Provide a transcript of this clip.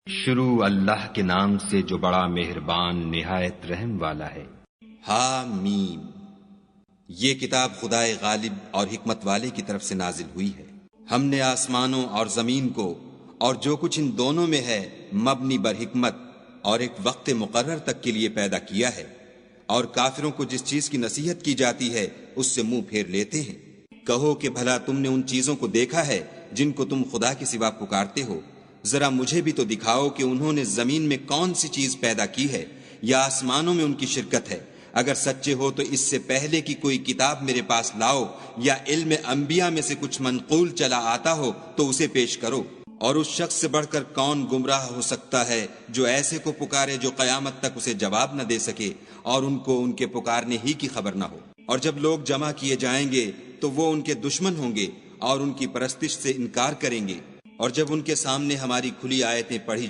شروع اللہ کے نام سے جو بڑا مہربان نہایت رحم والا ہے۔ حامیم، یہ کتاب خدائے غالب اور حکمت والے کی طرف سے نازل ہوئی ہے۔ ہم نے آسمانوں اور زمین کو اور جو کچھ ان دونوں میں ہے مبنی بر حکمت اور ایک وقت مقرر تک کے لیے پیدا کیا ہے، اور کافروں کو جس چیز کی نصیحت کی جاتی ہے اس سے منہ پھیر لیتے ہیں۔ کہو کہ بھلا تم نے ان چیزوں کو دیکھا ہے جن کو تم خدا کے سوا پکارتے ہو؟ ذرا مجھے بھی تو دکھاؤ کہ انہوں نے زمین میں کون سی چیز پیدا کی ہے یا آسمانوں میں ان کی شرکت ہے۔ اگر سچے ہو تو اس سے پہلے کی کوئی کتاب میرے پاس لاؤ، یا علم انبیاء میں سے کچھ منقول چلا آتا ہو تو اسے پیش کرو۔ اور اس شخص سے بڑھ کر کون گمراہ ہو سکتا ہے جو ایسے کو پکارے جو قیامت تک اسے جواب نہ دے سکے اور ان کو ان کے پکارنے ہی کی خبر نہ ہو۔ اور جب لوگ جمع کیے جائیں گے تو وہ ان کے دشمن ہوں گے اور ان کی پرستش سے انکار کریں گے، اور جب ان کے سامنے ہماری کھلی آیتیں پڑھی